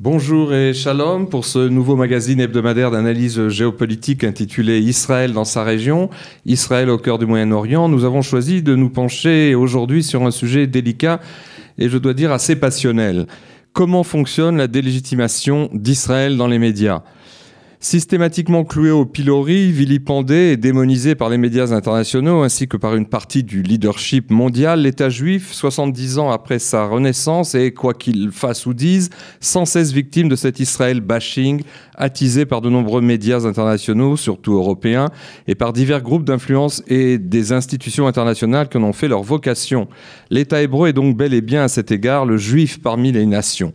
Bonjour et shalom pour ce nouveau magazine hebdomadaire d'analyse géopolitique intitulé Israël dans sa région, Israël au cœur du Moyen-Orient. Nous avons choisi de nous pencher aujourd'hui sur un sujet délicat et je dois dire assez passionnel. Comment fonctionne la délégitimation d'Israël dans les médias ? Systématiquement cloué au pilori, vilipendé et démonisé par les médias internationaux ainsi que par une partie du leadership mondial, l'État juif, 70 ans après sa renaissance, est, quoi qu'il fasse ou dise, sans cesse victime de cet Israël bashing, attisé par de nombreux médias internationaux, surtout européens, et par divers groupes d'influence et des institutions internationales qui en ont fait leur vocation. L'État hébreu est donc bel et bien à cet égard le juif parmi les nations.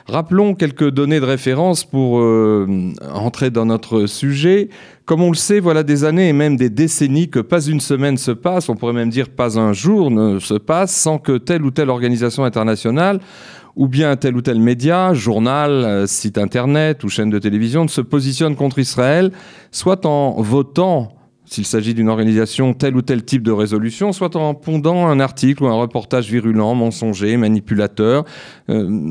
Rappelons quelques données de référence pour entrer dans notre sujet. Comme on le sait, voilà des années et même des décennies que pas une semaine se passe, on pourrait même dire pas un jour ne se passe, sans que telle ou telle organisation internationale ou bien tel ou tel média, journal, site internet ou chaîne de télévision ne se positionne contre Israël, soit en votant, s'il s'agit d'une organisation, tel ou tel type de résolution, soit en pondant un article ou un reportage virulent, mensonger, manipulateur,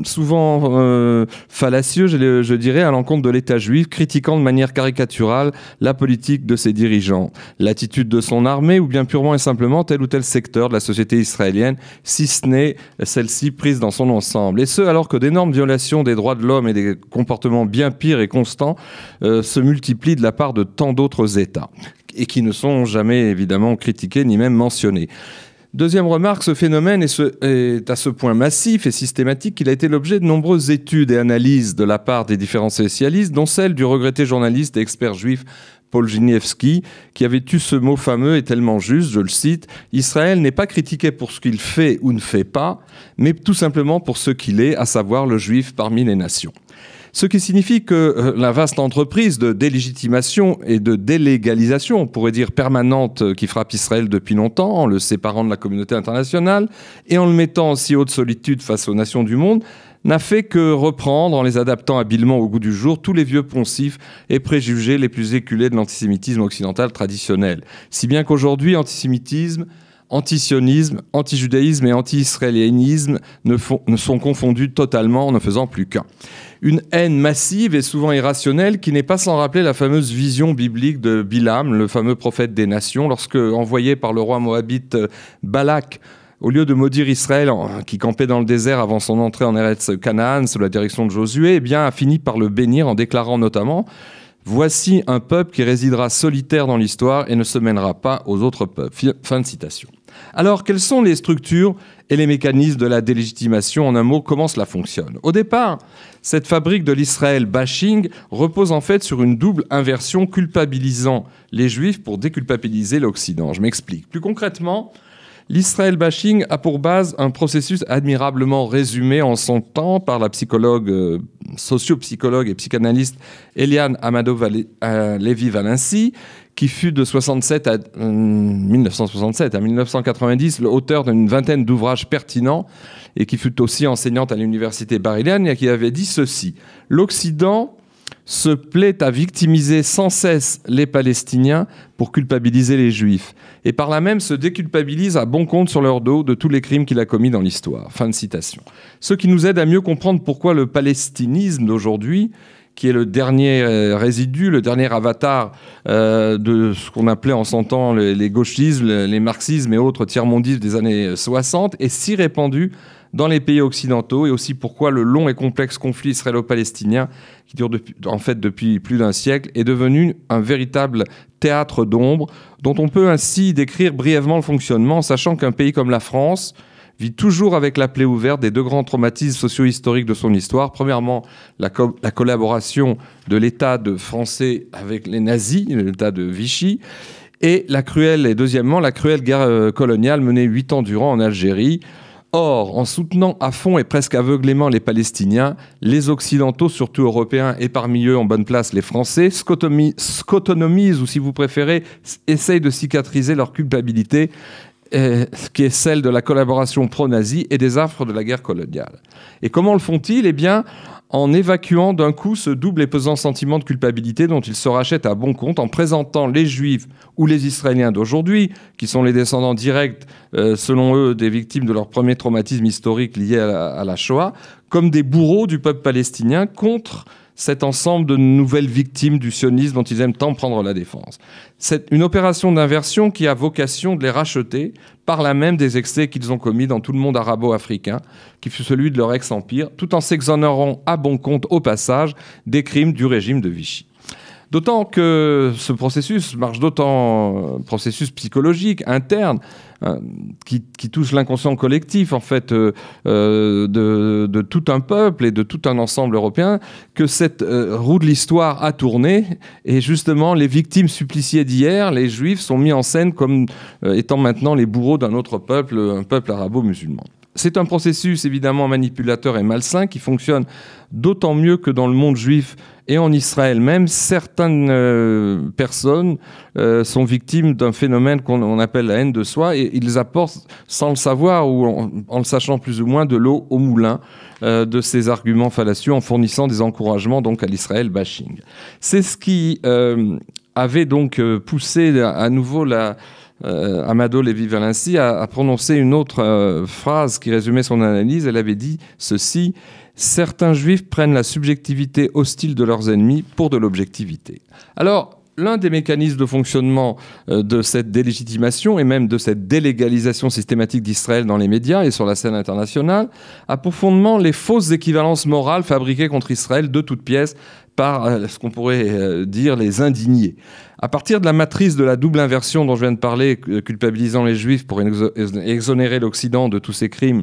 souvent fallacieux, je dirais, à l'encontre de l'État juif, critiquant de manière caricaturale la politique de ses dirigeants, l'attitude de son armée ou bien purement et simplement tel ou tel secteur de la société israélienne, si ce n'est celle-ci prise dans son ensemble. Et ce, alors que d'énormes violations des droits de l'homme et des comportements bien pires et constants se multiplient de la part de tant d'autres États, et qui ne sont jamais évidemment critiqués ni même mentionnés. Deuxième remarque, ce phénomène est à ce point massif et systématique qu'il a été l'objet de nombreuses études et analyses de la part des différents spécialistes, dont celle du regretté journaliste et expert juif Paul Giniewski, qui avait eu ce mot fameux et tellement juste, je le cite, « Israël n'est pas critiqué pour ce qu'il fait ou ne fait pas, mais tout simplement pour ce qu'il est, à savoir le juif parmi les nations ». Ce qui signifie que la vaste entreprise de délégitimation et de délégalisation, on pourrait dire permanente, qui frappe Israël depuis longtemps, en le séparant de la communauté internationale et en le mettant en si haute solitude face aux nations du monde, n'a fait que reprendre, en les adaptant habilement au goût du jour, tous les vieux poncifs et préjugés les plus éculés de l'antisémitisme occidental traditionnel. Si bien qu'aujourd'hui, antisémitisme, antisionisme, antijudaïsme et anti-israélianisme ne sont confondus totalement en ne faisant plus qu'un. Une haine massive et souvent irrationnelle qui n'est pas sans rappeler la fameuse vision biblique de Bilam, le fameux prophète des nations, lorsque, envoyé par le roi moabite Balak, au lieu de maudire Israël, qui campait dans le désert avant son entrée en Eretz Canaan sous la direction de Josué, eh bien, a fini par le bénir en déclarant notamment « Voici un peuple qui résidera solitaire dans l'histoire et ne se mènera pas aux autres peuples. » Fin de citation. Alors, quelles sont les structures et les mécanismes de la délégitimation? En un mot, comment cela fonctionne? Au départ, cette fabrique de l'Israël bashing repose en fait sur une double inversion culpabilisant les Juifs pour déculpabiliser l'Occident. Je m'explique. Plus concrètement, l'Israël bashing a pour base un processus admirablement résumé en son temps par la psychologue, socio-psychologue et psychanalyste Eliane Amado-Lévy-Valency, qui fut de 1967 à 1990 l'auteur d'une vingtaine d'ouvrages pertinents et qui fut aussi enseignante à l'université Bar-Ilan et qui avait dit ceci: « L'Occident se plaît à victimiser sans cesse les Palestiniens pour culpabiliser les Juifs, et par là même se déculpabilise à bon compte sur leur dos de tous les crimes qu'il a commis dans l'histoire. » Fin de citation. Ce qui nous aide à mieux comprendre pourquoi le palestinisme d'aujourd'hui, qui est le dernier résidu, le dernier avatar de ce qu'on appelait en son temps les gauchismes, les marxismes et autres tiers-mondistes des années 60, est si répandu dans les pays occidentaux, et aussi pourquoi le long et complexe conflit israélo-palestinien, qui dure depuis plus d'un siècle, est devenu un véritable théâtre d'ombre, dont on peut ainsi décrire brièvement le fonctionnement, sachant qu'un pays comme la France vit toujours avec la plaie ouverte des deux grands traumatismes socio-historiques de son histoire. Premièrement, la collaboration de l'État français avec les nazis, l'État de Vichy, et deuxièmement, la cruelle guerre coloniale menée 8 ans durant en Algérie. Or, en soutenant à fond et presque aveuglément les Palestiniens, les Occidentaux, surtout européens, et parmi eux en bonne place les Français, scotonomisent, ou si vous préférez, essayent de cicatriser leur culpabilité qui est celle de la collaboration pro-nazie et des affres de la guerre coloniale. Et comment le font-ils? Eh bien, en évacuant d'un coup ce double et pesant sentiment de culpabilité dont ils se rachètent à bon compte, en présentant les Juifs ou les Israéliens d'aujourd'hui, qui sont les descendants directs, selon eux, des victimes de leur premier traumatisme historique lié à la Shoah, comme des bourreaux du peuple palestinien contre cet ensemble de nouvelles victimes du sionisme dont ils aiment tant prendre la défense. C'est une opération d'inversion qui a vocation de les racheter par là même des excès qu'ils ont commis dans tout le monde arabo-africain, qui fut celui de leur ex-empire, tout en s'exonérant à bon compte au passage des crimes du régime de Vichy. D'autant que ce processus marche processus psychologique, interne, qui touche l'inconscient collectif, en fait, de tout un peuple et de tout un ensemble européen, que cette roue de l'histoire a tourné, et justement, les victimes suppliciées d'hier, les Juifs, sont mis en scène comme étant maintenant les bourreaux d'un autre peuple, un peuple arabo-musulman. C'est un processus évidemment manipulateur et malsain qui fonctionne d'autant mieux que dans le monde juif et en Israël même, certaines personnes sont victimes d'un phénomène qu'on appelle la haine de soi, et ils apportent, sans le savoir ou en le sachant plus ou moins, de l'eau au moulin de ces arguments fallacieux en fournissant des encouragements donc à l'Israël bashing. C'est ce qui avait donc poussé à nouveau Amado Lévy-Valency a prononcé une autre phrase qui résumait son analyse. Elle avait dit ceci: « Certains juifs prennent la subjectivité hostile de leurs ennemis pour de l'objectivité. » Alors, l'un des mécanismes de fonctionnement de cette délégitimation et même de cette délégalisation systématique d'Israël dans les médias et sur la scène internationale a pour fondement les fausses équivalences morales fabriquées contre Israël de toutes pièces par ce qu'on pourrait dire les indignés. À partir de la matrice de la double inversion dont je viens de parler, culpabilisant les Juifs pour exonérer l'Occident de tous ses crimes,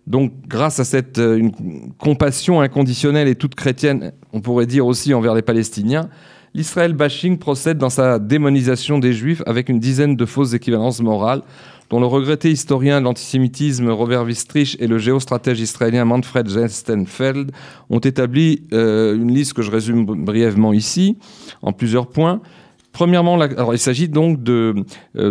donc grâce à cette une compassion inconditionnelle et toute chrétienne, on pourrait dire aussi envers les Palestiniens, l'Israël bashing procède dans sa démonisation des Juifs avec une dizaine de fausses équivalences morales, dont le regretté historien de l'antisémitisme Robert Wistrich et le géostratège israélien Manfred Gestenfeld ont établi une liste que je résume brièvement ici, en plusieurs points. Premièrement, alors il s'agit donc de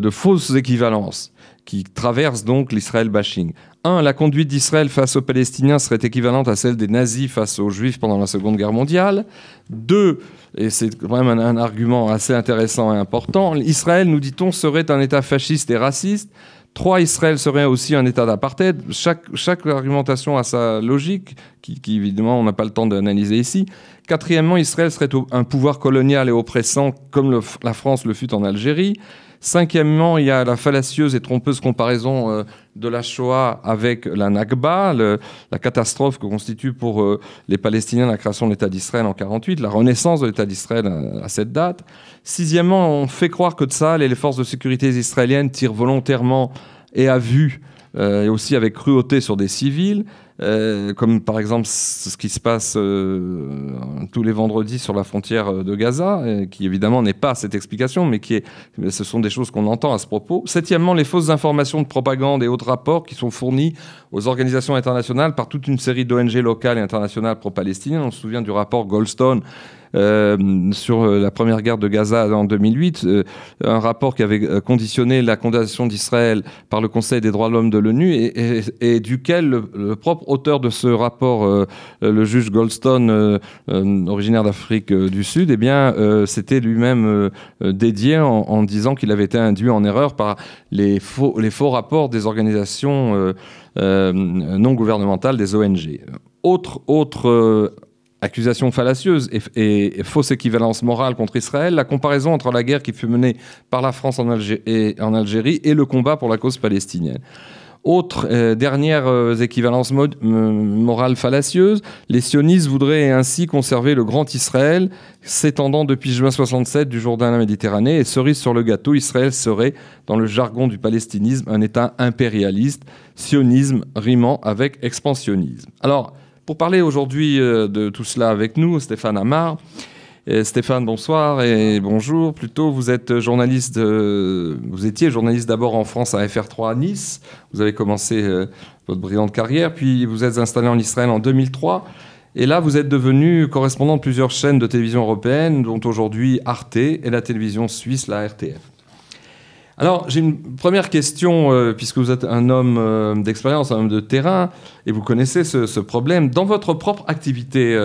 fausses équivalences qui traversent donc l'Israël bashing. 1. La conduite d'Israël face aux Palestiniens serait équivalente à celle des nazis face aux Juifs pendant la Seconde Guerre mondiale. 2. Et c'est quand même un argument assez intéressant et important, Israël, nous dit-on, serait un État fasciste et raciste. 3. Israël serait aussi un État d'apartheid. Chaque argumentation a sa logique, qui évidemment on n'a pas le temps d'analyser ici. 4. Israël serait un pouvoir colonial et oppressant comme la France le fut en Algérie. 5. Il y a la fallacieuse et trompeuse comparaison de la Shoah avec la Nakba, la catastrophe que constitue pour les Palestiniens la création de l'État d'Israël en 1948, la renaissance de l'État d'Israël à cette date. 6. On fait croire que Tsahal et les forces de sécurité israéliennes tirent volontairement et à vue, et aussi avec cruauté sur des civils. Comme par exemple ce qui se passe tous les vendredis sur la frontière de Gaza, qui évidemment n'est pas cette explication, mais ce sont des choses qu'on entend à ce propos. 7. Les fausses informations de propagande et autres rapports qui sont fournis aux organisations internationales par toute une série d'ONG locales et internationales pro-palestiniennes. On se souvient du rapport Goldstone sur la première guerre de Gaza en 2008, un rapport qui avait conditionné la condamnation d'Israël par le Conseil des droits de l'homme de l'ONU et duquel le propre auteur de ce rapport, le juge Goldstone, originaire d'Afrique du Sud, eh bien, s'était lui-même dédié en disant qu'il avait été induit en erreur par les faux rapports des organisations non gouvernementales, des ONG. Autre accusation fallacieuse et fausse équivalence morale contre Israël, la comparaison entre la guerre qui fut menée par la France en Algérie et le combat pour la cause palestinienne. Autre dernière équivalence morale fallacieuse, les sionistes voudraient ainsi conserver le grand Israël s'étendant depuis juin 67 du Jourdain à la Méditerranée, et cerise sur le gâteau, Israël serait, dans le jargon du palestinisme, un État impérialiste, sionisme rimant avec expansionnisme. Alors, pour parler aujourd'hui de tout cela avec nous, Stéphane Amar. Stéphane, bonsoir et bonjour. Plutôt, vous étiez journaliste d'abord en France à FR3 à Nice. Vous avez commencé votre brillante carrière, puis vous êtes installé en Israël en 2003. Et là, vous êtes devenu correspondant de plusieurs chaînes de télévision européennes, dont aujourd'hui Arte et la télévision suisse, la RTF. Alors, j'ai une première question, puisque vous êtes un homme d'expérience, un homme de terrain, et vous connaissez ce problème. Dans votre propre activité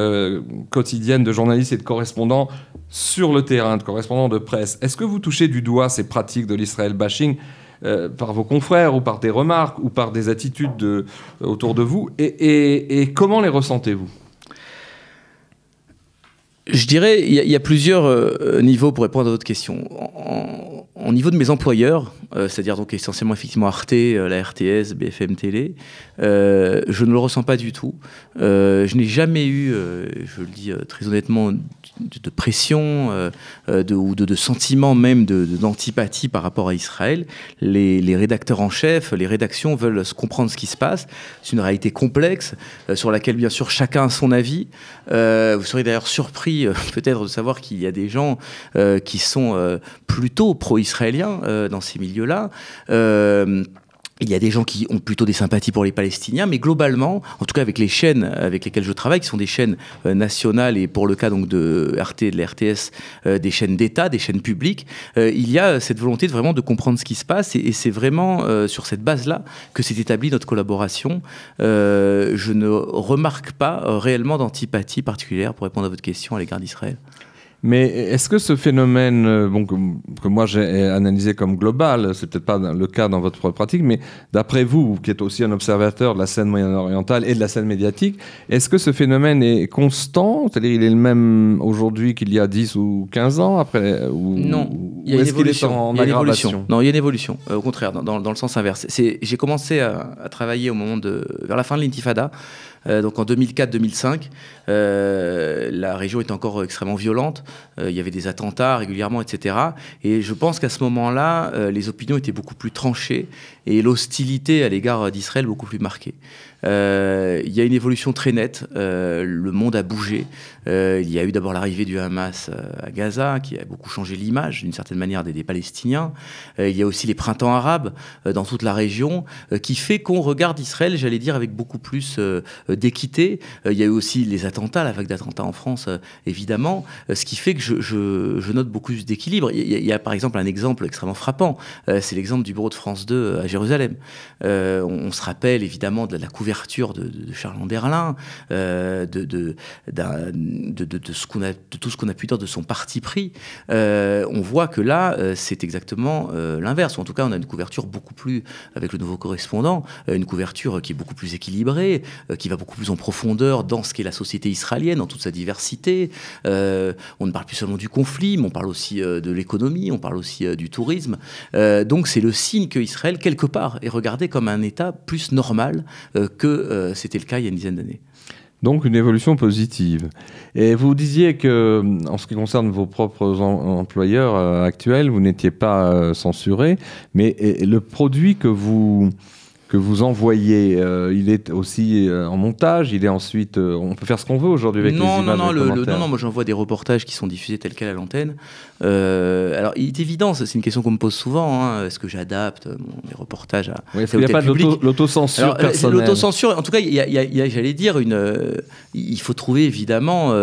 quotidienne de journaliste et de correspondant sur le terrain, de correspondant de presse, est-ce que vous touchez du doigt ces pratiques de l'Israël bashing par vos confrères, ou par des remarques, ou par des attitudes autour de vous, et comment les ressentez-vous ? Je dirais, il y a plusieurs niveaux pour répondre à votre question. Au niveau de mes employeurs, c'est-à-dire donc essentiellement effectivement Arte, la RTS, BFM Télé, je ne le ressens pas du tout. Je n'ai jamais eu, je le dis très honnêtement, de pression ou de sentiment même d'antipathie par rapport à Israël. Les rédacteurs en chef, les rédactions veulent comprendre ce qui se passe. C'est une réalité complexe sur laquelle bien sûr chacun a son avis. Vous serez d'ailleurs surpris peut-être de savoir qu'il y a des gens qui sont plutôt pro-israéliens dans ces milieux-là. Il y a des gens qui ont plutôt des sympathies pour les Palestiniens, mais globalement, en tout cas avec les chaînes avec lesquelles je travaille, qui sont des chaînes nationales et pour le cas donc de Arte et de la RTS, des chaînes d'État, des chaînes publiques, il y a cette volonté de comprendre ce qui se passe et c'est vraiment sur cette base-là que s'est établie notre collaboration. Je ne remarque pas réellement d'antipathie particulière, pour répondre à votre question, à l'égard d'Israël. Mais est-ce que ce phénomène, que moi j'ai analysé comme global, c'est peut-être pas le cas dans votre pratique, mais d'après vous, qui êtes aussi un observateur de la scène moyen-orientale et de la scène médiatique, est-ce que ce phénomène est constant? C'est-à-dire il est le même aujourd'hui qu'il y a 10 ou 15 ans après, non, il y a une évolution. Non, il y a une évolution, au contraire, dans le sens inverse. J'ai commencé à travailler vers la fin de l'intifada, donc en 2004-2005. La région était encore extrêmement violente. Il y avait des attentats régulièrement, etc. Et je pense qu'à ce moment-là, les opinions étaient beaucoup plus tranchées et l'hostilité à l'égard d'Israël beaucoup plus marquée. Il y a une évolution très nette. Le monde a bougé. Il y a eu d'abord l'arrivée du Hamas à Gaza, qui a beaucoup changé l'image, d'une certaine manière, des Palestiniens. Il y a aussi les printemps arabes dans toute la région, qui fait qu'on regarde Israël, j'allais dire, avec beaucoup plus d'équité. Il y a eu aussi les attentats, la vague d'attentats en France, évidemment, ce qui fait que je note beaucoup plus d'équilibre. Il y a par exemple un exemple extrêmement frappant, c'est l'exemple du bureau de France 2 à Jérusalem. On se rappelle évidemment de la couverture de Charles Anderlin, de tout ce qu'on a pu dire de son parti pris. On voit que là, c'est exactement l'inverse. En tout cas, on a une couverture beaucoup plus, avec le nouveau correspondant, une couverture qui est beaucoup plus équilibrée, qui va beaucoup plus en profondeur dans ce qu'est la société israélienne, dans toute sa diversité. On ne parle plus seulement du conflit, mais on parle aussi de l'économie, on parle aussi du tourisme. Donc c'est le signe que Israël, quelque part, est regardé comme un État plus normal que c'était le cas il y a une dizaine d'années. Donc une évolution positive. Et vous disiez que, en ce qui concerne vos propres employeurs actuels, vous n'étiez pas censuré, mais le produit que vous envoyez, il est aussi en montage, il est ensuite... on peut faire ce qu'on veut aujourd'hui avec les images non, moi j'envoie des reportages qui sont diffusés tels quels à l'antenne. Alors il est évident, c'est une question qu'on me pose souvent, hein, est-ce que j'adapte mes reportages à... Oui, est-ce qu'il n'y a pas de l'autocensure personnelle? L'autocensure, en tout cas, j'allais dire, il faut trouver évidemment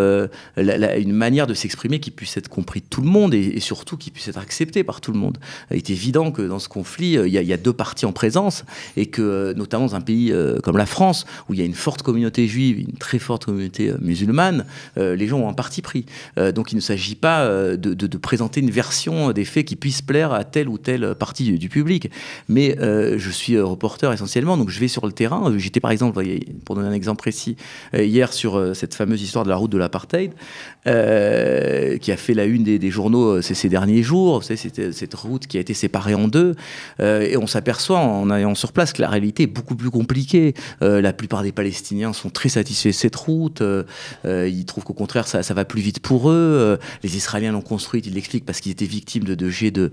une manière de s'exprimer qui puisse être compris de tout le monde et surtout qui puisse être acceptée par tout le monde. Il est évident que dans ce conflit, il y a deux parties en présence et que notamment dans un pays comme la France, où il y a une forte communauté juive, une très forte communauté musulmane, les gens ont un parti pris. Donc il ne s'agit pas de présenter une version des faits qui puisse plaire à telle ou telle partie du public. Mais je suis reporter essentiellement, donc je vais sur le terrain. J'étais par exemple, pour donner un exemple précis, hier sur cette fameuse histoire de la route de l'apartheid, qui a fait la une des journaux ces derniers jours. Vous savez, c'était cette route qui a été séparée en deux. Et on s'aperçoit en allant sur place que la réalité est beaucoup plus compliquée. La plupart des Palestiniens sont très satisfaits de cette route. Ils trouvent qu'au contraire, ça va plus vite pour eux. Les Israéliens l'ont construite, ils l'expliquent, parce qu'ils étaient victimes de jets de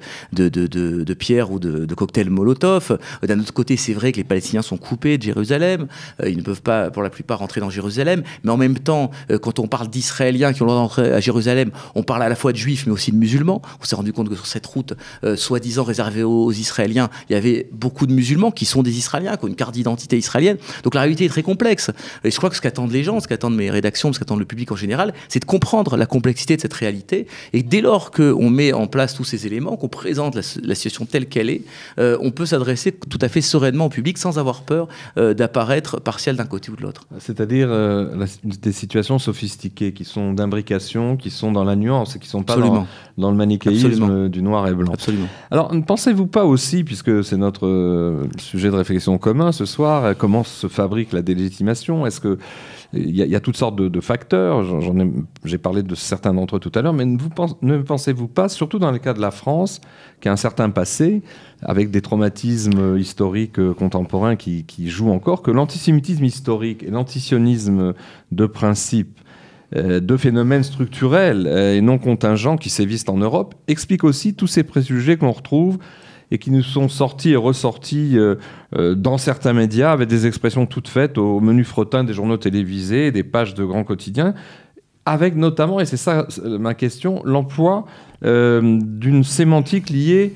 pierres ou de cocktails Molotov. D'un autre côté, c'est vrai que les Palestiniens sont coupés de Jérusalem. Ils ne peuvent pas, pour la plupart, rentrer dans Jérusalem. Mais en même temps, quand on parle d'Israéliens qui ont le droit d'entrer à Jérusalem, on parle à la fois de Juifs, mais aussi de musulmans. On s'est rendu compte que sur cette route, soi-disant réservée aux Israéliens, il y avait beaucoup de musulmans qui sont des Israéliens israéliens, qui ont une carte d'identité israélienne. Donc la réalité est très complexe. Et je crois que ce qu'attendent les gens, ce qu'attendent mes rédactions, ce qu'attendent le public en général, c'est de comprendre la complexité de cette réalité. Et dès lors qu'on met en place tous ces éléments, qu'on présente la situation telle qu'elle est, on peut s'adresser tout à fait sereinement au public sans avoir peur d'apparaître partial d'un côté ou de l'autre. C'est-à-dire des situations sophistiquées qui sont d'imbrication, qui sont dans la nuance et qui ne sont pas dans le manichéisme du noir et blanc. Absolument. Alors, ne pensez-vous pas aussi, puisque c'est notre sujet de réflexion commun ce soir, comment se fabrique la délégitimation? Est-ce que il y a toutes sortes de facteurs, j'ai parlé de certains d'entre eux tout à l'heure, mais ne pensez-vous pas, surtout dans le cas de la France, qui a un certain passé, avec des traumatismes historiques contemporains qui jouent encore, que l'antisémitisme historique et l'antisionisme de principe, deux phénomènes structurels et non contingents qui sévissent en Europe, expliquent aussi tous ces préjugés qu'on retrouve et qui nous sont sortis et ressortis dans certains médias avec des expressions toutes faites au menu fretin des journaux télévisés, des pages de grands quotidiens, avec notamment, et c'est ça ma question, l'emploi d'une sémantique liée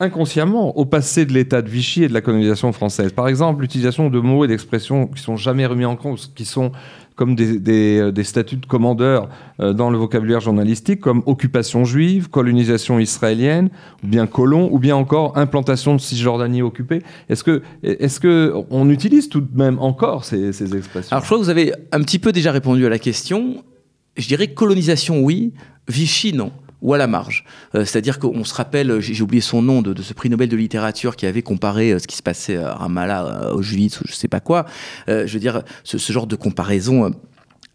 inconsciemment au passé de l'État de Vichy et de la colonisation française. Par exemple, l'utilisation de mots et d'expressions qui ne sont jamais remis en cause, qui sont comme des statuts de commandeur dans le vocabulaire journalistique, comme occupation juive, colonisation israélienne, ou bien colon, ou bien encore implantation de Cisjordanie occupée. Est-ce que on utilise tout de même encore ces expressions? Alors je crois que vous avez un petit peu déjà répondu à la question. Je dirais colonisation oui, Vichy non. Ou à la marge. C'est-à-dire qu'on se rappelle, j'ai oublié son nom, de ce prix Nobel de littérature qui avait comparé ce qui se passait à Ramallah, à Auschwitz, ou je sais pas quoi. Je veux dire, ce genre de comparaison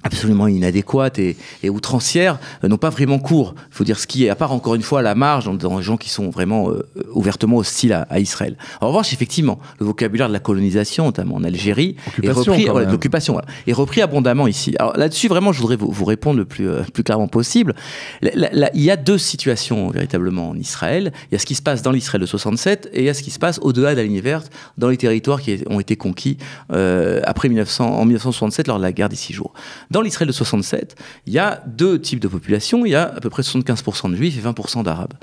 absolument inadéquates et outrancières n'ont pas vraiment cours. Il faut dire ce qui est, à part encore une fois à la marge, dans les gens qui sont vraiment ouvertement hostiles à Israël. En revanche, effectivement, le vocabulaire de la colonisation, notamment en Algérie, est repris, l'occupation, voilà, est repris abondamment ici. Alors là-dessus, vraiment, je voudrais vous répondre le plus clairement possible. Il y a deux situations véritablement en Israël. Il y a ce qui se passe dans l'Israël de 67 et il y a ce qui se passe au-delà de la ligne verte, dans les territoires qui ont été conquis en 1967 lors de la guerre des 6 jours. Dans l'Israël de 67, il y a deux types de populations. Il y a à peu près 75% de juifs et 20% d'arabes.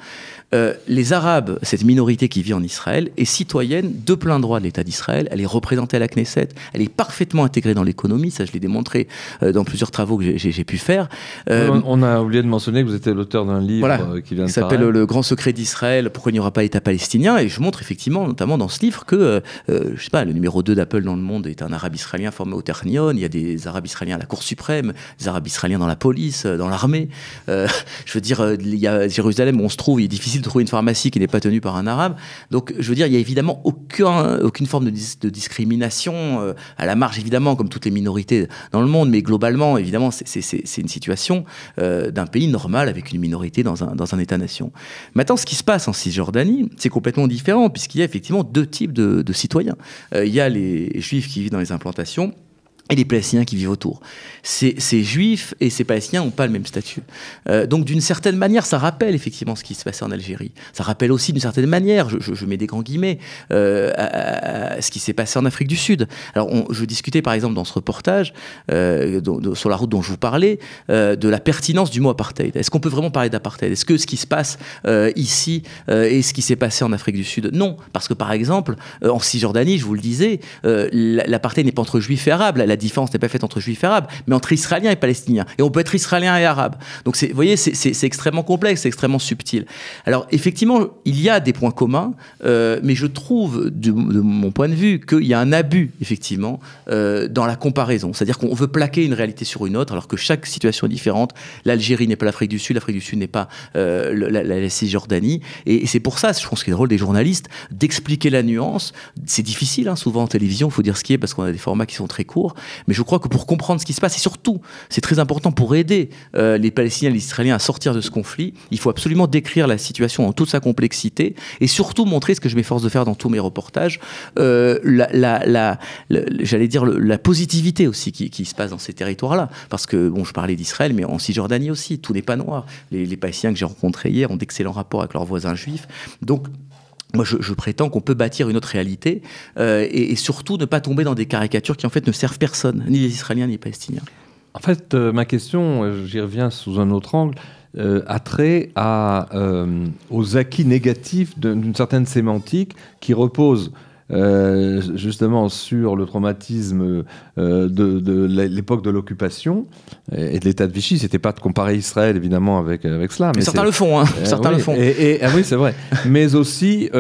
Les Arabes, cette minorité qui vit en Israël, est citoyenne de plein droit de l'État d'Israël. Elle est représentée à la Knesset. Elle est parfaitement intégrée dans l'économie. Ça, je l'ai démontré dans plusieurs travaux que j'ai pu faire. On a oublié de mentionner que vous étiez l'auteur d'un livre qui vient de s'appelle Le Grand Secret d'Israël, pourquoi il n'y aura pas d'État palestinien. Et je montre effectivement, notamment dans ce livre, que je sais pas, le numéro 2 d'Apple dans le monde est un Arabe israélien formé au Ternion. Il y a des Arabes israéliens à la Cour suprême, des Arabes israéliens dans la police, dans l'armée. Je veux dire, il y a Jérusalem où on se trouve, il est difficile de trouver une pharmacie qui n'est pas tenue par un arabe. Donc, je veux dire, il n'y a évidemment aucune forme de discrimination, à la marge, évidemment, comme toutes les minorités dans le monde, mais globalement, évidemment, c'est une situation d'un pays normal avec une minorité dans un État-nation. Maintenant, ce qui se passe en Cisjordanie, c'est complètement différent, puisqu'il y a effectivement deux types de citoyens. Il y a les Juifs qui vivent dans les implantations, et les Palestiniens qui vivent autour. Ces Juifs et ces Palestiniens n'ont pas le même statut. Donc, d'une certaine manière, ça rappelle effectivement ce qui se passait en Algérie. Ça rappelle aussi, d'une certaine manière, je mets des grands guillemets, ce qui s'est passé en Afrique du Sud. Alors, je discutais, par exemple, dans ce reportage, sur la route dont je vous parlais, de la pertinence du mot apartheid. Est-ce qu'on peut vraiment parler d'apartheid? Est-ce que ce qui se passe ici est ce qui s'est passé en Afrique du Sud? Non. Parce que, par exemple, en Cisjordanie, je vous le disais, l'apartheid n'est pas entre Juifs et Arabes. La différence n'est pas faite entre juifs et arabes, mais entre israéliens et palestiniens. Et on peut être israélien et arabe. Donc, vous voyez, c'est extrêmement complexe, c'est extrêmement subtil. Alors, effectivement, il y a des points communs, mais je trouve, de mon point de vue, qu'il y a un abus, effectivement, dans la comparaison. C'est-à-dire qu'on veut plaquer une réalité sur une autre, alors que chaque situation est différente. L'Algérie n'est pas l'Afrique du Sud n'est pas la Cisjordanie. Et c'est pour ça, je pense qu'il est le rôle des journalistes d'expliquer la nuance. C'est difficile, hein, souvent en télévision, il faut dire ce qui est, parce qu'on a des formats qui sont très courts. Mais je crois que pour comprendre ce qui se passe, et surtout, c'est très important pour aider les Palestiniens et les Israéliens à sortir de ce conflit, il faut absolument décrire la situation en toute sa complexité et surtout montrer ce que je m'efforce de faire dans tous mes reportages, j'allais dire la positivité aussi qui se passe dans ces territoires-là. Parce que, bon, je parlais d'Israël, mais en Cisjordanie aussi, tout n'est pas noir. Les Palestiniens que j'ai rencontrés hier ont d'excellents rapports avec leurs voisins juifs. Donc, moi, je prétends qu'on peut bâtir une autre réalité et surtout ne pas tomber dans des caricatures qui, en fait, ne servent personne, ni les Israéliens, ni les Palestiniens. En fait, ma question, j'y reviens sous un autre angle, a trait aux acquis négatifs d'une certaine sémantique qui repose justement sur le traumatisme de l'époque de l'occupation et de l'état de Vichy. C'était pas de comparer Israël évidemment avec cela. Mais certains le font, hein. Certains le font. Oui, c'est vrai. mais aussi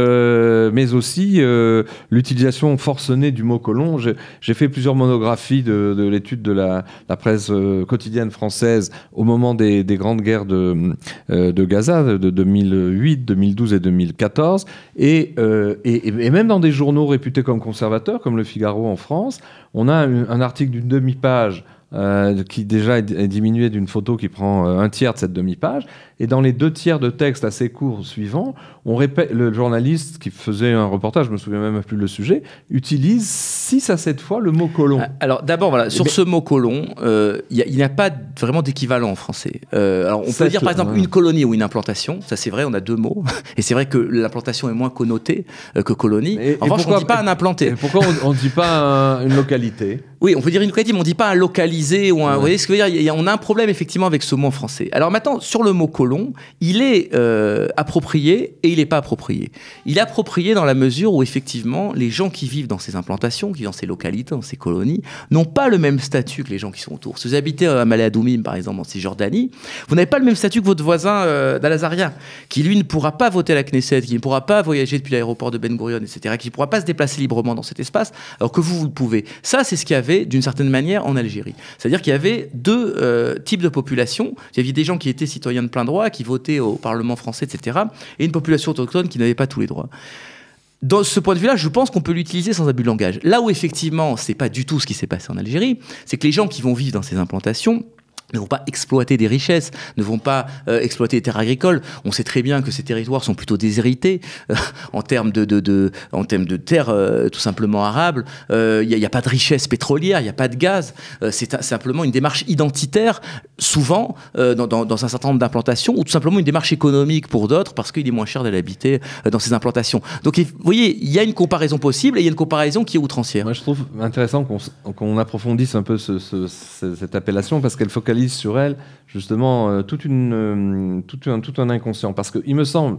l'utilisation forcenée du mot colon. J'ai fait plusieurs monographies de l'étude de la presse quotidienne française au moment des grandes guerres de Gaza de 2008, 2012 et 2014, et même dans des journaux réputés comme conservateurs, comme Le Figaro en France, on a un article d'une demi-page qui déjà est diminué d'une photo qui prend un tiers de cette demi-page. Et dans les 2 tiers de texte assez courts suivants, on répète, le journaliste qui faisait un reportage, je me souviens même plus le sujet, utilise 6 à 7 fois le mot colon. Alors d'abord, voilà, sur ce mot colon, il n'y a pas vraiment d'équivalent en français. Alors on peut dire par exemple une colonie ou une implantation, ça c'est vrai, on a 2 mots. Et c'est vrai que l'implantation est moins connotée que colonie. En revanche, on ne dit pas un implanté. Pourquoi on ne dit pas une localité? Oui, on peut dire une localité, mais on ne dit pas un localisé ou un. Vous voyez ce que je veux dire? On a un problème effectivement avec ce mot en français. Alors maintenant, sur le mot colon, il est approprié et il n'est pas approprié. Il est approprié dans la mesure où effectivement les gens qui vivent dans ces implantations, qui vivent dans ces localités, dans ces colonies, n'ont pas le même statut que les gens qui sont autour. Si vous habitez à Malé Adoumim, par exemple, en Cisjordanie, vous n'avez pas le même statut que votre voisin d'Al-Azaria, qui lui ne pourra pas voter à la Knesset, qui ne pourra pas voyager depuis l'aéroport de Ben Gurion, etc., qui ne pourra pas se déplacer librement dans cet espace, alors que vous le pouvez. Ça, c'est ce qu'il y avait d'une certaine manière en Algérie. C'est-à-dire qu'il y avait 2 types de population. Il y avait des gens qui étaient citoyens de plein droit, qui votaient au Parlement français, etc., et une population autochtone qui n'avait pas tous les droits. Dans ce point de vue-là, je pense qu'on peut l'utiliser sans abus de langage. Là où effectivement, c'est pas du tout ce qui s'est passé en Algérie, c'est que les gens qui vont vivre dans ces implantations ne vont pas exploiter des richesses, ne vont pas exploiter des terres agricoles. On sait très bien que ces territoires sont plutôt déshérités en termes de terres tout simplement arables. Il n'y a pas de richesse pétrolière, il n'y a pas de gaz. C'est simplement une démarche identitaire, souvent dans un certain nombre d'implantations, ou tout simplement une démarche économique pour d'autres, parce qu'il est moins cher d'aller habiter dans ces implantations. Donc vous voyez, il y a une comparaison possible et il y a une comparaison qui est outrancière. Moi, je trouve intéressant qu'on approfondisse un peu cette appellation, parce qu'elle focalise sur elle, justement, tout un inconscient. Parce qu'il me semble,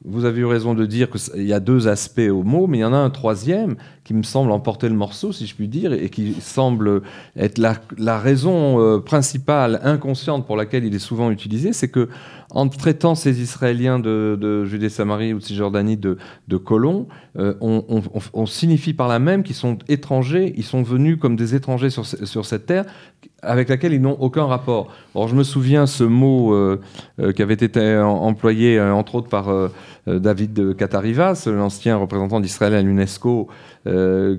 vous avez eu raison de dire qu'il y a 2 aspects au mot, mais il y en a un troisième qui me semble emporter le morceau, si je puis dire, et qui semble être la raison principale, inconsciente, pour laquelle il est souvent utilisé, c'est que en traitant ces Israéliens de Judée-Samarie ou de Cisjordanie de colons, on signifie par là même qu'ils sont étrangers, ils sont venus comme des étrangers sur cette terre avec laquelle ils n'ont aucun rapport. Or, je me souviens ce mot qui avait été employé entre autres par David Katarivas, l'ancien représentant d'Israël à l'UNESCO,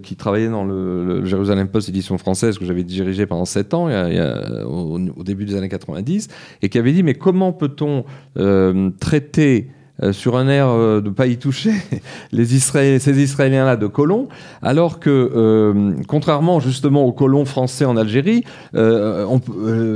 qui travaillait dans le Jérusalem Post édition française que j'avais dirigé pendant 7 ans, au début des années 90, et qui avait dit, mais comment peut-on traiter sur un air de ne pas y toucher ces Israéliens-là de colons, alors que, contrairement justement aux colons français en Algérie,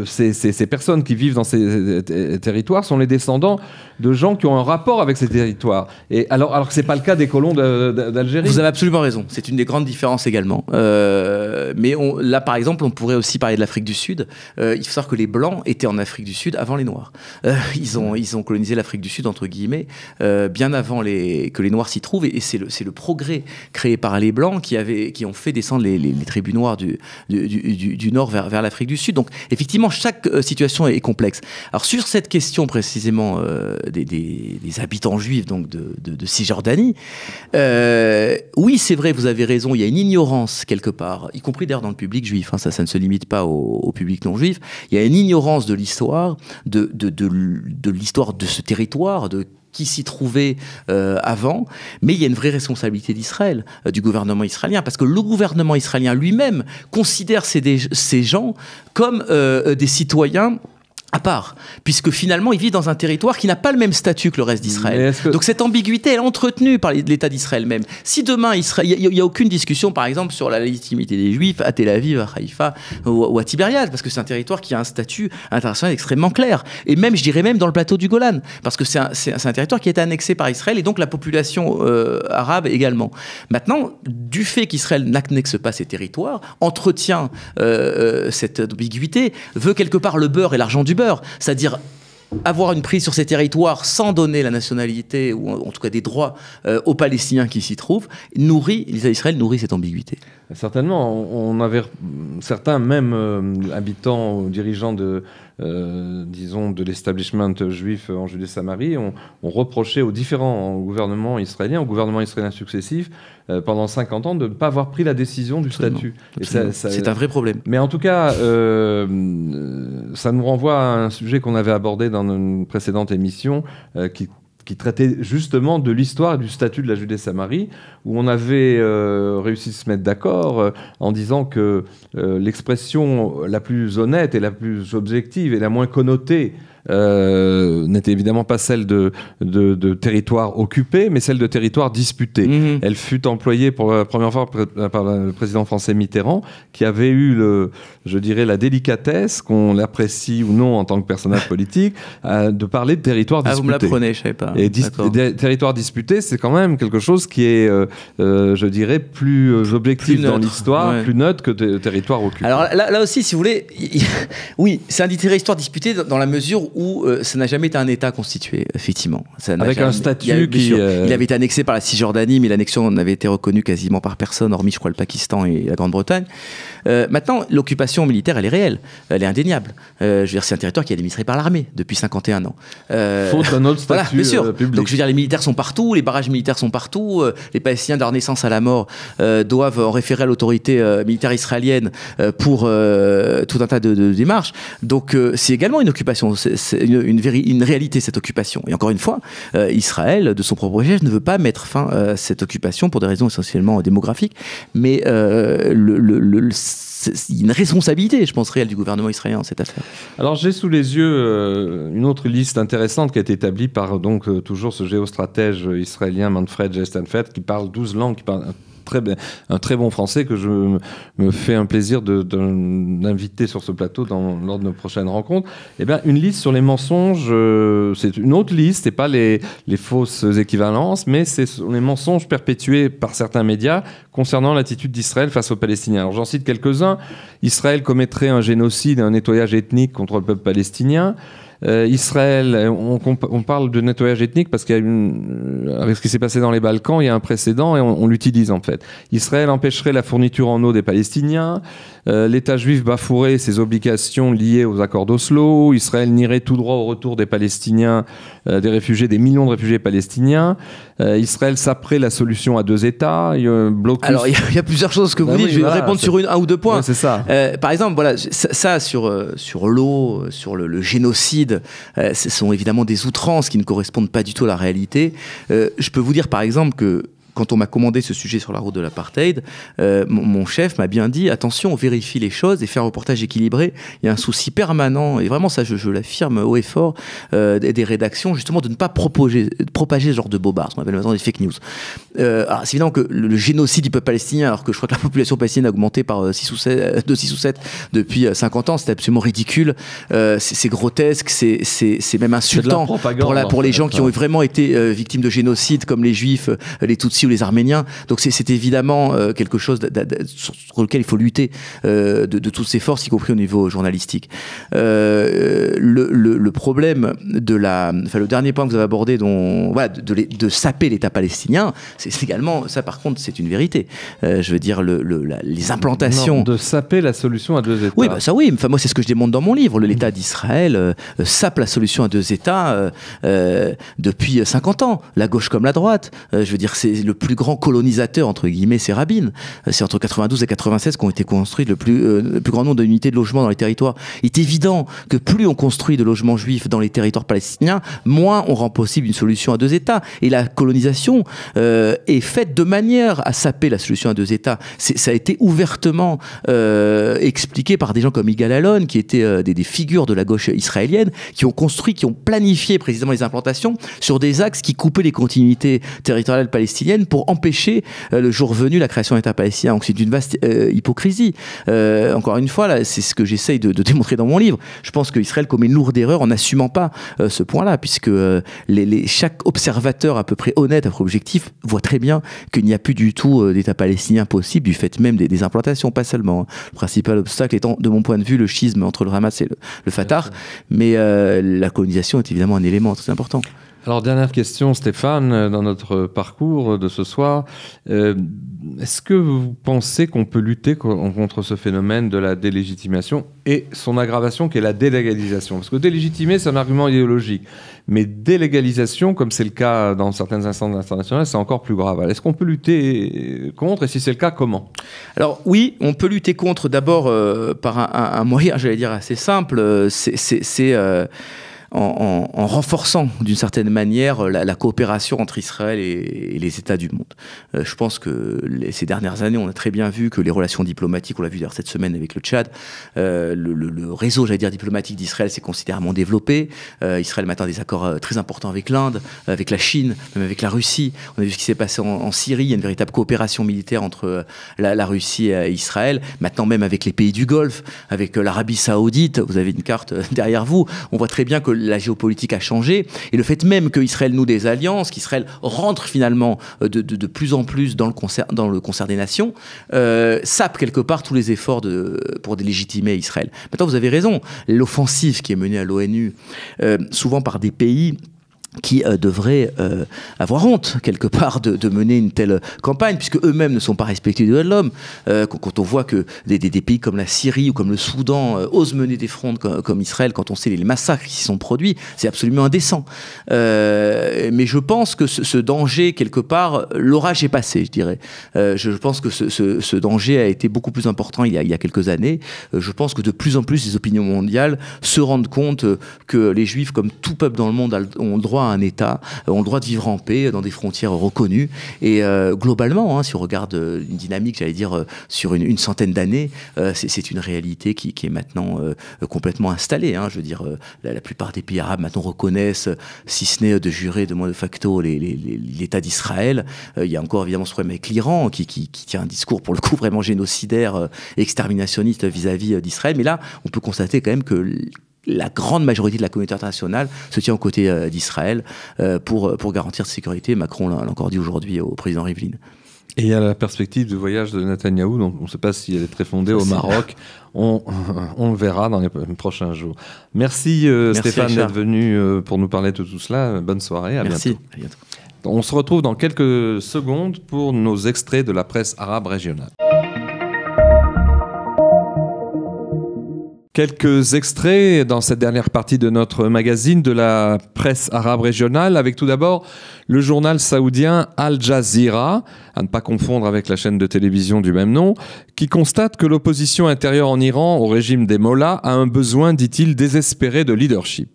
ces personnes qui vivent dans ces territoires sont les descendants de gens qui ont un rapport avec ces territoires. Et alors que ce n'est pas le cas des colons d'Algérie. Vous avez absolument raison, c'est une des grandes différences également. Mais là, par exemple, on pourrait aussi parler de l'Afrique du Sud. Il faut savoir que les Blancs étaient en Afrique du Sud avant les Noirs. Ils ont colonisé l'Afrique du Sud, entre guillemets, bien avant que les Noirs s'y trouvent, et c'est le progrès créé par les Blancs qui ont fait descendre les tribus noires du Nord vers l'Afrique du Sud. Donc effectivement, chaque situation est complexe. Alors sur cette question précisément des habitants juifs donc de Cisjordanie, oui c'est vrai, vous avez raison, il y a une ignorance quelque part, y compris d'ailleurs dans le public juif, hein, ça ne se limite pas au public non juif, il y a une ignorance de l'histoire, de l'histoire de ce territoire, de qui s'y trouvait avant, mais il y a une vraie responsabilité d'Israël, du gouvernement israélien, parce que le gouvernement israélien lui-même considère ces gens comme des citoyens à part, puisque finalement, ils vivent dans un territoire qui n'a pas le même statut que le reste d'Israël. Donc cette ambiguïté, elle est entretenue par l'État d'Israël même. Si demain, il n'y a aucune discussion, par exemple, sur la légitimité des Juifs à Tel Aviv, à Haïfa ou à Tibériade, parce que c'est un territoire qui a un statut international extrêmement clair. Et même, je dirais même, dans le plateau du Golan, parce que c'est un territoire qui a été annexé par Israël, et donc la population arabe également. Maintenant, du fait qu'Israël n'annexe pas ces territoires, entretient cette ambiguïté, veut quelque part le beurre et l'argent du beurre, c'est-à-dire avoir une prise sur ces territoires sans donner la nationalité, ou en tout cas des droits aux Palestiniens qui s'y trouvent, Israël nourrit cette ambiguïté. Certainement. On avait certains, même habitants ou dirigeants disons, de l'establishment juif en Judée-Samarie, ont reproché aux différents gouvernements israéliens, aux gouvernements israéliens successifs, pendant 50 ans, de ne pas avoir pris la décision du statut. C'est un vrai problème. Mais en tout cas, ça nous renvoie à un sujet qu'on avait abordé dans une précédente émission, qui traitait justement de l'histoire et du statut de la Judée-Samarie, où on avait réussi à se mettre d'accord en disant que l'expression la plus honnête et la plus objective et la moins connotée n'était évidemment pas celle de territoire occupé, mais celle de territoire disputé. Elle fut employée pour la première fois par le président français Mitterrand, qui avait eu, je dirais, la délicatesse, qu'on l'apprécie ou non en tant que personnage politique, de parler de territoire disputé. Vous me l'apprenez, je ne savais pas. Et territoire disputé, c'est quand même quelque chose qui est, je dirais, plus objectif dans l'histoire, plus neutre que territoire occupé. Alors là aussi, si vous voulez, oui, c'est un territoire disputé dans la mesure où ça n'a jamais été un État constitué, effectivement. Avec un statut qui... Il avait été annexé par la Cisjordanie, mais l'annexion n'avait été reconnue quasiment par personne, hormis, je crois, le Pakistan et la Grande-Bretagne. Maintenant, l'occupation militaire, elle est réelle, elle est indéniable. Je veux dire, c'est un territoire qui est administré par l'armée depuis 51 ans. Faute d'un autre statut bien sûr. public. Donc, je veux dire, les militaires sont partout, les barrages militaires sont partout, les Palestiniens de leur naissance à la mort doivent en référer à l'autorité militaire israélienne pour tout un tas de démarches. Donc, c'est également une occupation, c'est une réalité, cette occupation. Et encore une fois, Israël, de son propre chef, ne veut pas mettre fin à cette occupation pour des raisons essentiellement démographiques, mais c'est une responsabilité, je pense, réelle du gouvernement israélien dans cette affaire. Alors j'ai sous les yeux une autre liste intéressante qui a été établie par toujours ce géostratège israélien Manfred Gestenfeld, qui parle 12 langues, qui parle un très bon français que je me fais un plaisir d'inviter sur ce plateau lors de nos prochaines rencontres. Eh bien, une liste sur les mensonges, c'est une autre liste, et pas les fausses équivalences, mais c'est les mensonges perpétués par certains médias concernant l'attitude d'Israël face aux Palestiniens. Alors j'en cite quelques-uns. Israël commettrait un génocide et un nettoyage ethnique contre le peuple palestinien. Israël, on parle de nettoyage ethnique parce qu'il y a avec ce qui s'est passé dans les Balkans, il y a un précédent et on l'utilise en fait. Israël empêcherait la fourniture en eau des Palestiniens. L'État juif bafouerait ses obligations liées aux accords d'Oslo. Israël nierait tout droit au retour des Palestiniens, des millions de réfugiés palestiniens. Israël saperait la solution à 2 États. Alors il y a plusieurs choses que vous dites. Je vais répondre sur un ou deux points. Ouais, c'est ça. Par exemple, voilà, ça sur l'eau, sur le génocide, ce sont évidemment des outrances qui ne correspondent pas du tout à la réalité. Je peux vous dire par exemple que quand on m'a commandé ce sujet sur la route de l'apartheid, mon chef m'a bien dit, attention, on vérifie les choses et fait un reportage équilibré. Il y a un souci permanent, et vraiment ça je l'affirme haut et fort, des rédactions, justement de ne pas propager ce genre de bobards, ce qu'on appelle maintenant des fake news. Alors c'est évident que le génocide du peuple palestinien, alors que je crois que la population palestinienne a augmenté par 6 ou 7 depuis 50 ans, c'est absolument ridicule, c'est grotesque, c'est même insultant pour les gens qui ont vraiment été victimes de génocide, comme les Juifs, les Tutsis ou les Arméniens. Donc c'est évidemment quelque chose sur lequel il faut lutter de toutes ses forces, y compris au niveau journalistique. Le problème le dernier point que vous avez abordé, de saper l'État palestinien, c'est également, ça par contre, c'est une vérité. Je veux dire, les implantations... Non, de saper la solution à 2 États. Oui, ça oui. Enfin, moi, c'est ce que je démontre dans mon livre. L'État d'Israël sape la solution à 2 États depuis 50 ans. La gauche comme la droite. Je veux dire, c'est le plus grand colonisateur, entre guillemets, c'est Rabin. C'est entre 92 et 96 qu'ont été construites le plus grand nombre d'unités de logement dans les territoires. Il est évident que plus on construit de logements juifs dans les territoires palestiniens, moins on rend possible une solution à 2 États. Et la colonisation est faite de manière à saper la solution à 2 États. Ça a été ouvertement expliqué par des gens comme Yigal Allon, qui étaient des figures de la gauche israélienne, qui ont planifié précisément les implantations sur des axes qui coupaient les continuités territoriales palestiniennes israélienne pour empêcher le jour venu la création d'un État palestinien. Donc c'est une vaste hypocrisie. Encore une fois, là, c'est ce que j'essaye de démontrer dans mon livre. Je pense qu'Israël commet une lourde erreur en n'assumant pas ce point-là, puisque chaque observateur à peu près honnête, à peu près objectif, voit très bien qu'il n'y a plus du tout d'État palestinien possible, du fait même des implantations, pas seulement. Le principal obstacle étant, de mon point de vue, le schisme entre le Hamas et le Fatah. Mais la colonisation est évidemment un élément très important. Alors, dernière question, Stéphane, dans notre parcours de ce soir. Est-ce que vous pensez qu'on peut lutter contre ce phénomène de la délégitimation et son aggravation qui est la délégalisation? Parce que délégitimer, c'est un argument idéologique. Mais délégalisation, comme c'est le cas dans certaines instances internationales, c'est encore plus grave. Est-ce qu'on peut lutter contre? Et si c'est le cas, comment? Alors oui, on peut lutter contre d'abord par un moyen, j'allais dire, assez simple. C'est en renforçant d'une certaine manière la coopération entre Israël et les États du monde. Je pense que ces dernières années, on a très bien vu que les relations diplomatiques, on l'a vu d'ailleurs cette semaine avec le Tchad, le réseau, j'allais dire, diplomatique d'Israël s'est considérablement développé. Israël maintenant a des accords très importants avec l'Inde, avec la Chine, même avec la Russie. On a vu ce qui s'est passé en Syrie, il y a une véritable coopération militaire entre la Russie et Israël. Maintenant même avec les pays du Golfe, avec l'Arabie Saoudite, vous avez une carte derrière vous, on voit très bien que la géopolitique a changé, et le fait même qu'Israël noue des alliances, qu'Israël rentre finalement de plus en plus dans le concert des nations, sape quelque part tous les efforts pour délégitimer Israël. Maintenant, vous avez raison, l'offensive qui est menée à l'ONU, souvent par des pays qui devraient avoir honte, quelque part, de mener une telle campagne, puisque eux-mêmes ne sont pas respectés des droits de l'homme. Quand on voit que des pays comme la Syrie ou comme le Soudan osent mener des fronts comme Israël, quand on sait les massacres qui s'y sont produits, c'est absolument indécent. Mais je pense que ce danger, quelque part, l'orage est passé, je dirais. Je pense que ce danger a été beaucoup plus important il y a quelques années. Je pense que de plus en plus, les opinions mondiales se rendent compte que les Juifs, comme tout peuple dans le monde, ont le droit à un État, ont le droit de vivre en paix dans des frontières reconnues. Et globalement, si on regarde une dynamique, j'allais dire, sur une centaine d'années, c'est une réalité qui est maintenant complètement installée. Je veux dire, la plupart des pays arabes maintenant reconnaissent, si ce n'est de jure de facto, l'État d'Israël. Il y a encore évidemment ce problème avec l'Iran qui tient un discours pour le coup vraiment génocidaire, exterminationniste vis-à-vis d'Israël. Mais là, on peut constater quand même que la grande majorité de la communauté internationale se tient aux côtés d'Israël pour garantir sa sécurité. Macron l'a encore dit aujourd'hui au président Rivlin. Et il y a la perspective du voyage de Netanyahou, donc on ne sait pas si elle est très fondée au Maroc. On le verra dans les prochains jours. Merci Stéphane d'être venu pour nous parler de tout cela. Bonne soirée, à bientôt. À bientôt. On se retrouve dans quelques secondes pour nos extraits de la presse arabe régionale. Quelques extraits dans cette dernière partie de notre magazine de la presse arabe régionale, avec tout d'abord le journal saoudien Al Jazeera, à ne pas confondre avec la chaîne de télévision du même nom, qui constate que l'opposition intérieure en Iran au régime des mollahs a un besoin, dit-il, désespéré de leadership.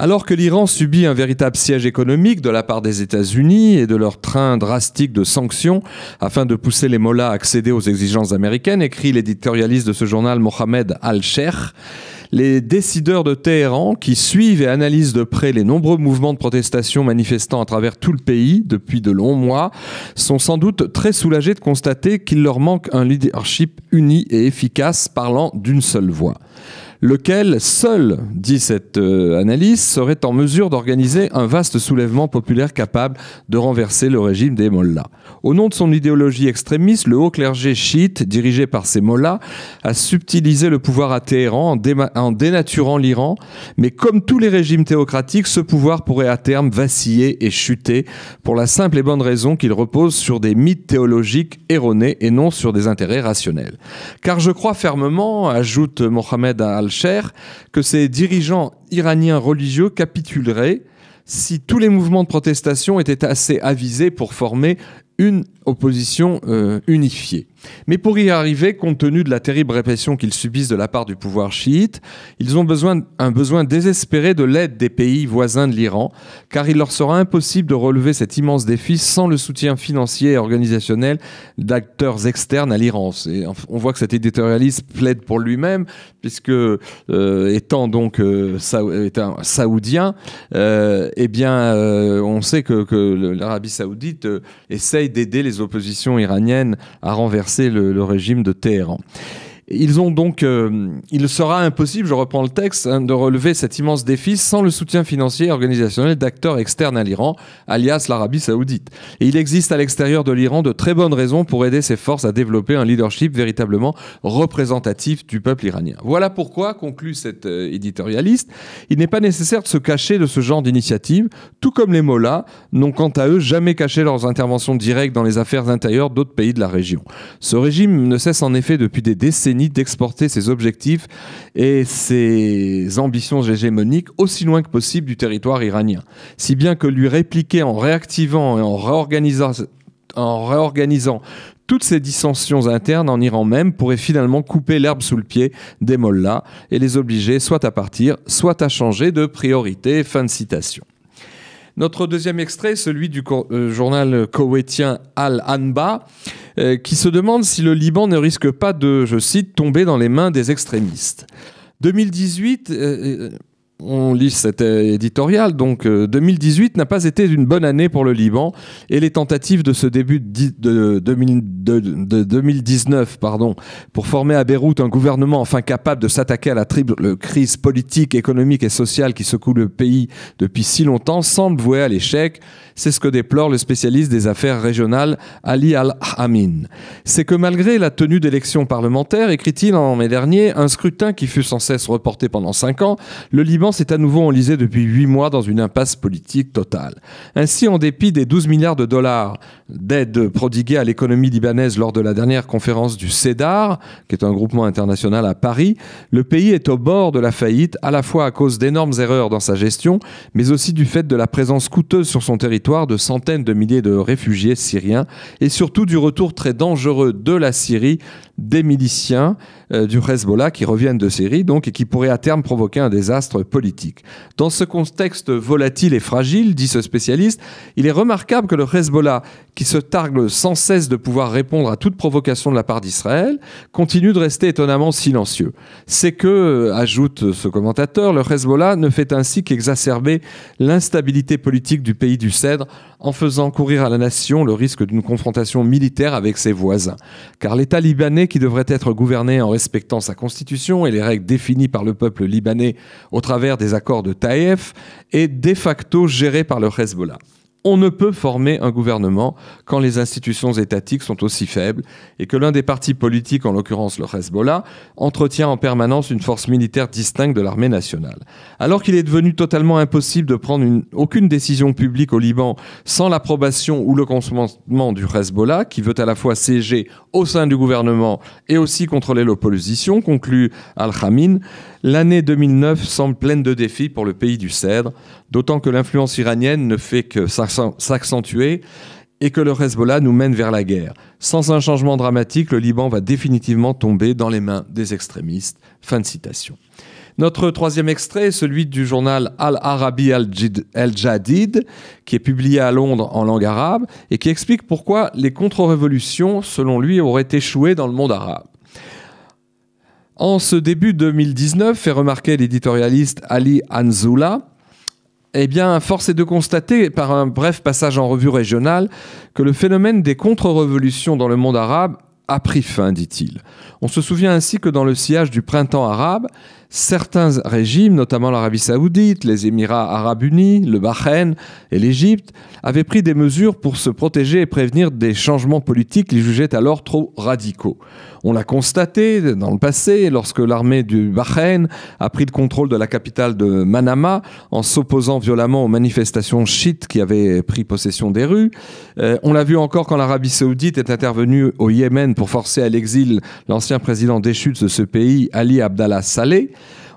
Alors que l'Iran subit un véritable siège économique de la part des États-Unis et de leur train drastique de sanctions afin de pousser les mollahs à accéder aux exigences américaines, écrit l'éditorialiste de ce journal Mohamed Al-Sheikh, les décideurs de Téhéran, qui suivent et analysent de près les nombreux mouvements de protestation manifestant à travers tout le pays depuis de longs mois, sont sans doute très soulagés de constater qu'il leur manque un leadership uni et efficace parlant d'une seule voix. Lequel seul, dit cette analyse, serait en mesure d'organiser un vaste soulèvement populaire capable de renverser le régime des mollahs. Au nom de son idéologie extrémiste, le haut clergé chiite, dirigé par ces mollahs, a subtilisé le pouvoir à Téhéran en dénaturant l'Iran, mais comme tous les régimes théocratiques, ce pouvoir pourrait à terme vaciller et chuter pour la simple et bonne raison qu'il repose sur des mythes théologiques erronés et non sur des intérêts rationnels. Car je crois fermement, ajoute Mohamed Al-Sheikh, que ces dirigeants iraniens religieux capituleraient si tous les mouvements de protestation étaient assez avisés pour former une opposition unifiée. Mais pour y arriver, compte tenu de la terrible répression qu'ils subissent de la part du pouvoir chiite, ils ont un besoin désespéré de l'aide des pays voisins de l'Iran, car il leur sera impossible de relever cet immense défi sans le soutien financier et organisationnel d'acteurs externes à l'Iran. On voit que cet éditorialiste plaide pour lui-même, puisque étant donc saoudien, on sait que l'Arabie saoudite essaye d'aider les oppositions iraniennes à renverser le régime de Téhéran. Il sera impossible, je reprends le texte, de relever cet immense défi sans le soutien financier et organisationnel d'acteurs externes à l'Iran, alias l'Arabie saoudite. Et il existe à l'extérieur de l'Iran de très bonnes raisons pour aider ces forces à développer un leadership véritablement représentatif du peuple iranien. Voilà pourquoi, conclut cet éditorialiste, il n'est pas nécessaire de se cacher de ce genre d'initiative, tout comme les mollahs n'ont quant à eux jamais caché leurs interventions directes dans les affaires intérieures d'autres pays de la région. Ce régime ne cesse en effet depuis des décennies d'exporter ses objectifs et ses ambitions hégémoniques aussi loin que possible du territoire iranien. Si bien que lui répliquer en réactivant et en réorganisant toutes ces dissensions internes en Iran même pourrait finalement couper l'herbe sous le pied des mollahs et les obliger soit à partir, soit à changer de priorité. Fin de citation. Notre deuxième extrait, celui du journal koweïtien Al-Anba, qui se demande si le Liban ne risque pas de, je cite, tomber dans les mains des extrémistes. 2018, on lit cet éditorial, donc 2018 n'a pas été une bonne année pour le Liban et les tentatives de ce début de 2019 pour former à Beyrouth un gouvernement enfin capable de s'attaquer à la triple crise politique, économique et sociale qui secoue le pays depuis si longtemps semblent vouées à l'échec. C'est ce que déplore le spécialiste des affaires régionales Ali Al-Amin. C'est que malgré la tenue d'élections parlementaires, écrit-il en mai dernier, un scrutin qui fut sans cesse reporté pendant 5 ans, le Liban s'est à nouveau enlisé depuis 8 mois dans une impasse politique totale. Ainsi, en dépit des 12 milliards de dollars d'aide prodiguée à l'économie libanaise lors de la dernière conférence du CEDAR, qui est un groupement international à Paris, le pays est au bord de la faillite, à la fois à cause d'énormes erreurs dans sa gestion, mais aussi du fait de la présence coûteuse sur son territoire de centaines de milliers de réfugiés syriens et surtout du retour très dangereux de la Syrie des miliciens du Hezbollah qui reviennent de Syrie donc, et qui pourraient à terme provoquer un désastre politique. Dans ce contexte volatile et fragile, dit ce spécialiste, il est remarquable que le Hezbollah, qui se targue sans cesse de pouvoir répondre à toute provocation de la part d'Israël, continue de rester étonnamment silencieux. C'est que, ajoute ce commentateur, le Hezbollah ne fait ainsi qu'exacerber l'instabilité politique du pays du Cèdre en faisant courir à la nation le risque d'une confrontation militaire avec ses voisins. Car l'État libanais, qui devrait être gouverné en respectant sa constitution et les règles définies par le peuple libanais au travers des accords de Taïf, est de facto géré par le Hezbollah. On ne peut former un gouvernement quand les institutions étatiques sont aussi faibles et que l'un des partis politiques, en l'occurrence le Hezbollah, entretient en permanence une force militaire distincte de l'armée nationale. Alors qu'il est devenu totalement impossible de prendre aucune décision publique au Liban sans l'approbation ou le consentement du Hezbollah, qui veut à la fois siéger au sein du gouvernement et aussi contrôler l'opposition, conclut Al-Khamin, l'année 2009 semble pleine de défis pour le pays du Cèdre, d'autant que l'influence iranienne ne fait que s'accentuer et que le Hezbollah nous mène vers la guerre. Sans un changement dramatique, le Liban va définitivement tomber dans les mains des extrémistes. Fin de citation. Notre troisième extrait est celui du journal Al-Arabi Al-Jadid, qui est publié à Londres en langue arabe et qui explique pourquoi les contre-révolutions, selon lui, auraient échoué dans le monde arabe. En ce début 2019, fait remarquer l'éditorialiste Ali Anzoula, eh bien, force est de constater, par un bref passage en revue régionale, que le phénomène des contre-révolutions dans le monde arabe a pris fin, dit-il. On se souvient ainsi que dans le sillage du printemps arabe, certains régimes, notamment l'Arabie saoudite, les Émirats arabes unis, le Bahreïn et l'Égypte, avaient pris des mesures pour se protéger et prévenir des changements politiques qu'ils jugeaient alors trop radicaux. On l'a constaté dans le passé, lorsque l'armée du Bahreïn a pris le contrôle de la capitale de Manama en s'opposant violemment aux manifestations chiites qui avaient pris possession des rues. On l'a vu encore quand l'Arabie saoudite est intervenue au Yémen pour forcer à l'exil l'ancien président déchu de ce pays, Ali Abdallah Saleh.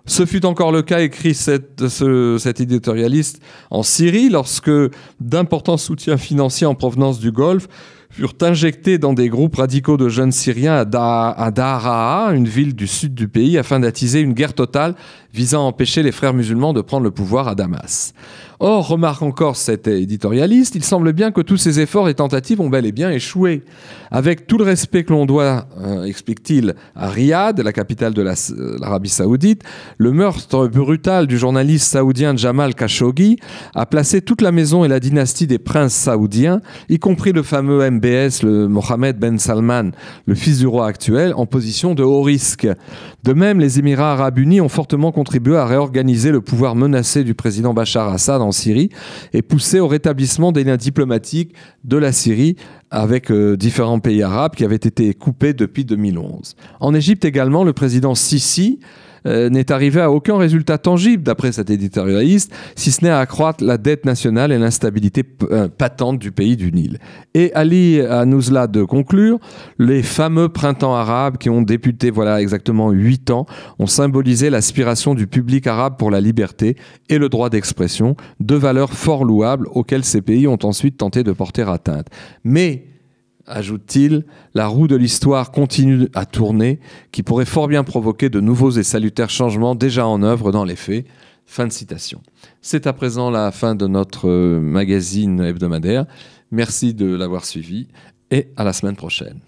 Ce fut encore le cas, écrit cet éditorialiste, en Syrie, lorsque d'importants soutiens financiers en provenance du Golfe furent injectés dans des groupes radicaux de jeunes Syriens à Daraa, une ville du sud du pays, afin d'attiser une guerre totale visant à empêcher les frères musulmans de prendre le pouvoir à Damas. Or, remarque encore cet éditorialiste, il semble bien que tous ces efforts et tentatives ont bel et bien échoué. Avec tout le respect que l'on doit, explique-t-il, à Riyad, la capitale de l'Arabie Saoudite, le meurtre brutal du journaliste saoudien Jamal Khashoggi a placé toute la maison et la dynastie des princes saoudiens, y compris le fameux MBS, le Mohammed Ben Salman, le fils du roi actuel, en position de haut risque. De même, les Émirats arabes unis ont fortement contribué à réorganiser le pouvoir menacé du président Bachar Assad en Syrie et poussé au rétablissement des liens diplomatiques de la Syrie avec différents pays arabes qui avaient été coupés depuis 2011. En Égypte également, le président Sisi n'est arrivé à aucun résultat tangible, d'après cet éditorialiste, si ce n'est à accroître la dette nationale et l'instabilité patente du pays du Nil. Et Ali Anouzla de conclure, les fameux printemps arabes qui ont débuté voilà exactement 8 ans ont symbolisé l'aspiration du public arabe pour la liberté et le droit d'expression, deux valeurs fort louables auxquelles ces pays ont ensuite tenté de porter atteinte. Mais ajoute-t-il, la roue de l'histoire continue à tourner, qui pourrait fort bien provoquer de nouveaux et salutaires changements déjà en œuvre dans les faits. Fin de citation. C'est à présent la fin de notre magazine hebdomadaire. Merci de l'avoir suivi et à la semaine prochaine.